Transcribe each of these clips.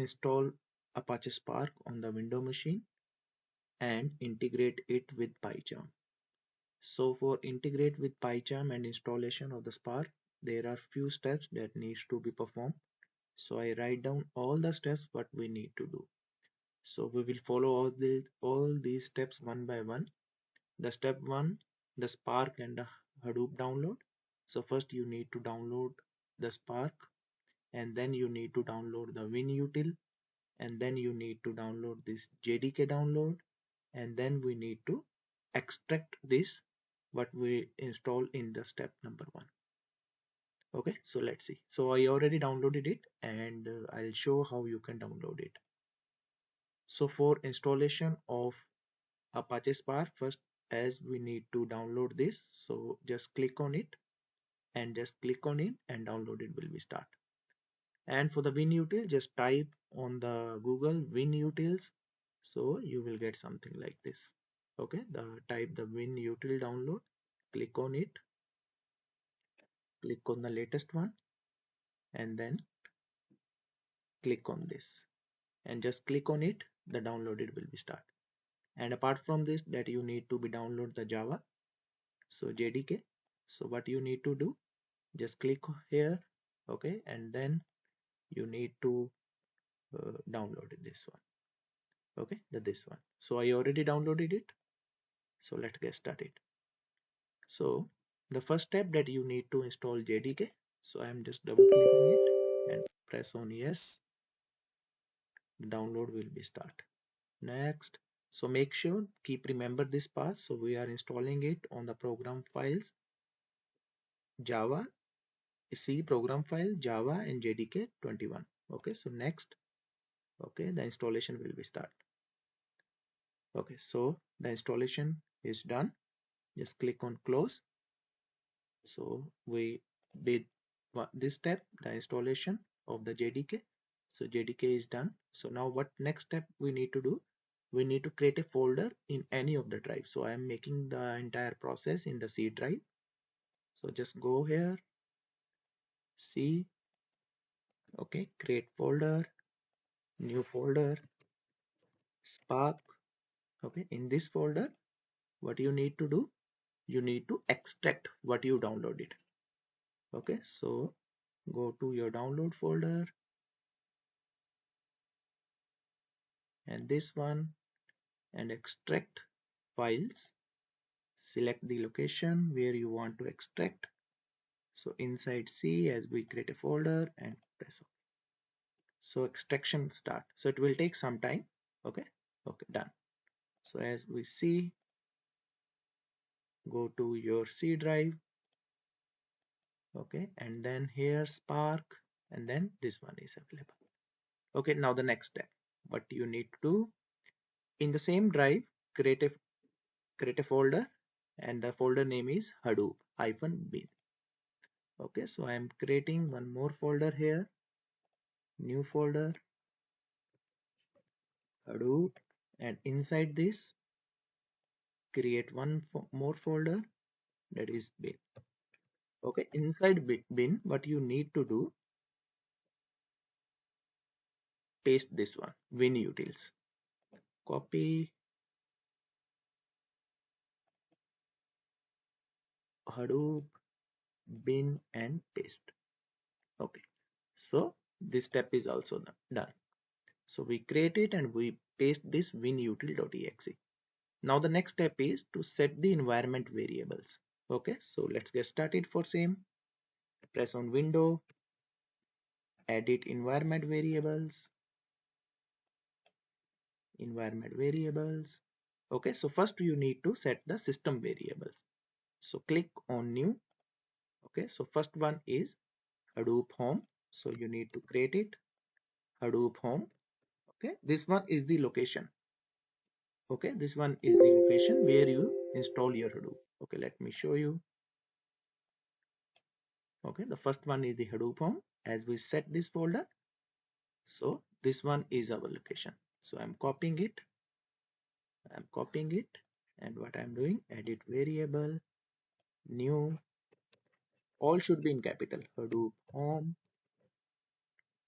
install Apache Spark on the Windows machine and integrate it with Pycharm. So for integrate with Pycharm and installation of the Spark, there are few steps that needs to be performed. So I write down all the steps what we need to do. So we will follow all these steps one by one. The step one, the Spark and the Hadoop download. So first you need to download the Spark, and then you need to download the WinUtil, and then you need to download this JDK download, and then we need to extract this what we install in the step number one. Okay, so let's see. So I already downloaded it, and I'll show how you can download it. So for installation of Apache Spark, first as we need to download this, so just click on it and just click on it and download it will be start. And for the WinUtil, just type on the Google WinUtils, so you will get something like this. Okay, type the WinUtil download, click on it, click on the latest one, and then click on this and just click on it, the downloaded will be start. And apart from this, that you need to be download the Java, so JDK. So what you need to do, just click here, okay, and then you need to download this one, okay, this one. So I already downloaded it, so let's get started. So the first step that you need to install JDK, so I'm just double clicking it and press on yes, the download will be start. Next, so make sure keep remember this path, so we are installing it on the program files Java, C program file Java and JDK 21. Okay, so next, okay, the installation will be start. Okay, so the installation is done, just click on close. So we did this step, the installation of the JDK. So JDK is done. So now what next step we need to do, we need to create a folder in any of the drive. So I am making the entire process in the C drive. So just go here, C, okay, create folder, new folder, Spark. Okay, in this folder, what you need to do, you need to extract what you downloaded. Okay, so go to your download folder and this one and extract files. Select the location where you want to extract. So inside C, as we create a folder and press OK. So extraction start. So it will take some time. Okay, okay, done. So as we see, go to your C drive, okay, and then here Spark, and then this one is available. Okay, now the next step, what you need to do, in the same drive, create a folder, and the folder name is Hadoop-bin. Okay, so I am creating one more folder here, new folder, Hadoop, and inside this create one more folder, that is bin. Okay, inside bin, what you need to do, paste this one, WinUtils, copy Hadoop bin and paste. Okay, so this step is also done. So we create it and we paste this winutil.exe. Now the next step is to set the environment variables. Okay, so let's get started. For same, press on window, edit environment variables. Okay, so first you need to set the system variables. So click on new. Okay, so first one is Hadoop home. So you need to create it, Hadoop home. Okay, this one is the location. Okay, this one is the location where you install your Hadoop. Okay, let me show you. Okay, the first one is the Hadoop home. As we set this folder, so this one is our location. So I'm copying it, and what I'm doing, edit variable, new, all should be in capital, Hadoop home,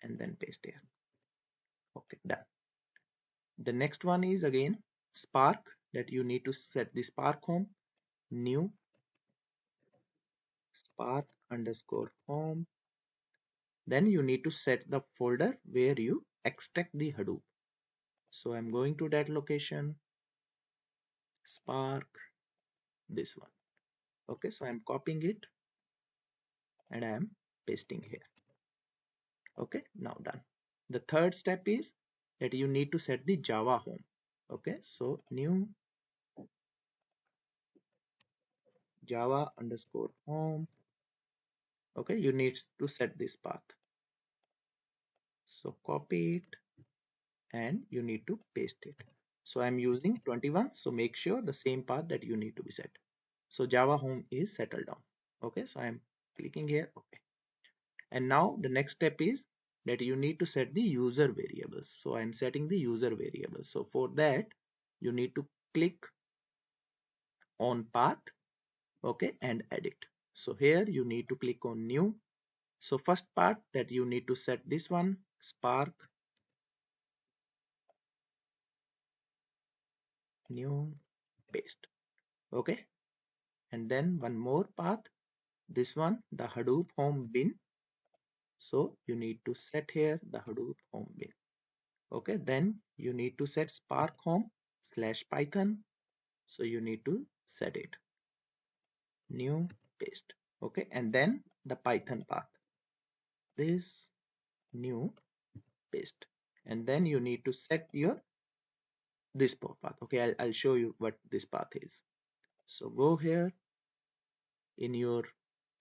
and then paste here. The next one is again Spark, that you need to set the Spark home, new Spark underscore home. Then you need to set the folder where you extract the Hadoop. So I'm going to that location, Spark, this one. Okay, so I'm copying it and I am pasting here. Okay, now done. The third step is that you need to set the Java home. Okay, so new Java underscore home. Okay, you need to set this path. So copy it and you need to paste it. So I'm using 21, so make sure the same path that you need to be set. So Java home is settled down. Okay, so I'm clicking here. Okay, and now the next step is that you need to set the user variables. So I'm setting the user variables. So for that you need to click on path, okay, and edit. So here you need to click on new. So first part that you need to set this one, Spark new paste. Okay, and then one more path, this one, the Hadoop home bin. So you need to set here the Hadoop home bin. Okay, then you need to set Spark home slash Python. So you need to set it, new paste. Okay, and then the Python path, this new paste, and then you need to set your this path. Okay, I'll show you what this path is. So go here in your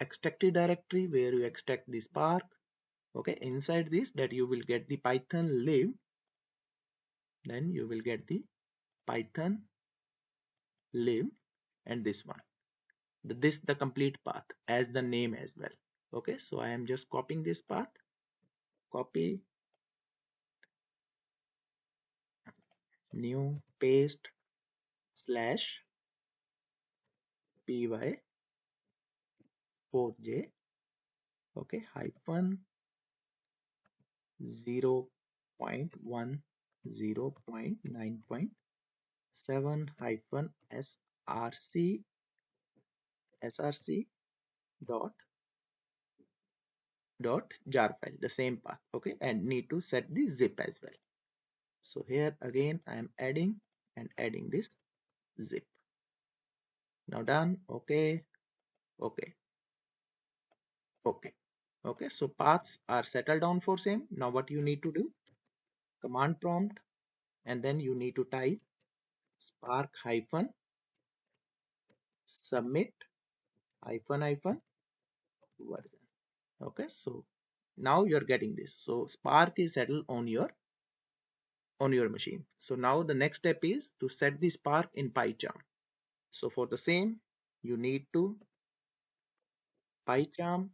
extracted directory where you extract the Spark. Okay, inside this that you will get the Python lib, then you will get the Python lib and this one, this the complete path as the name as well. Okay, so I am just copying this path, copy, new paste slash py 4j, okay, hyphen 0.1 0.9.7 hyphen src dot jar file, the same path. Okay, and need to set the zip as well. So here again I am adding this zip. Now done. Okay, okay, okay, okay. So paths are settled down for same. Now what you need to do, command prompt, and then you need to type spark hyphen submit hyphen version. Okay, so now you're getting this. So Spark is settled on your machine. So now the next step is to set the Spark in Pycharm. So for the same, you need to Pycharm.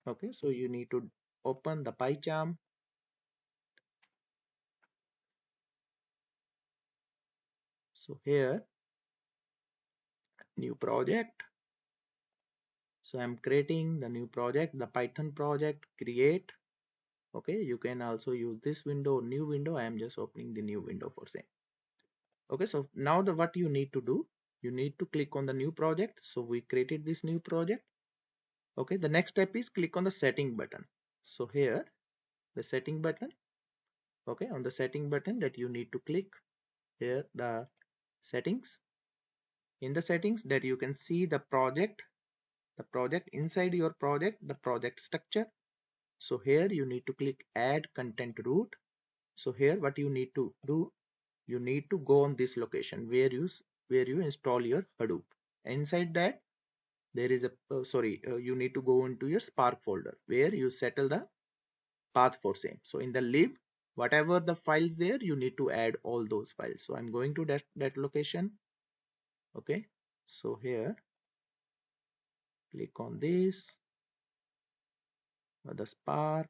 Okay, so you need to open the Pycharm. So here, new project. So I'm creating the new project, the Python project, create. Okay, you can also use this window, new window. I am just opening the new window for same. Okay, so now the what you need to do, you need to click on the new project. So we created this new project. Okay, the next step is click on the setting button. So here the setting button, okay, on the setting button that you need to click here, the settings. In the settings that you can see the project inside your project, the project structure. So here you need to click add content root. So here what you need to do, you need to go on this location where you install your Hadoop. Inside that there is a you need to go into your Spark folder where you settle the path for same. So in the lib, whatever the files there, you need to add all those files. So I'm going to that location. Okay, so here click on this, the Spark,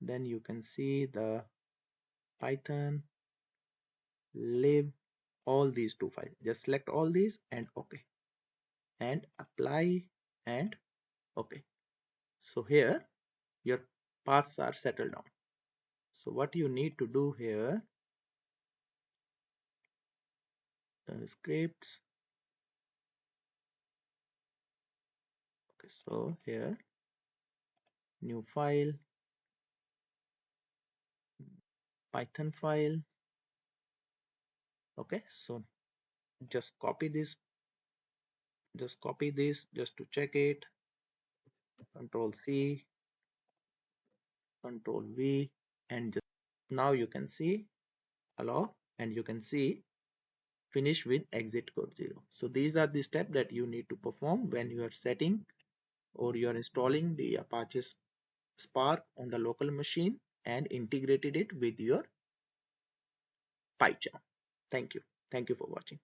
then you can see the Python lib, all these two files. Just select all these and okay, and apply and okay. So here your paths are settled down. So what you need to do here, scripts. Okay, so here, new file, Python file. Okay, so just copy this, just to check it. Control C, Control V, and just now you can see allow, and you can see finish with exit code 0. So these are the steps that you need to perform when you are setting or you are installing the Apache Spark on the local machine and integrated it with your Pycharm. Thank you. Thank you for watching.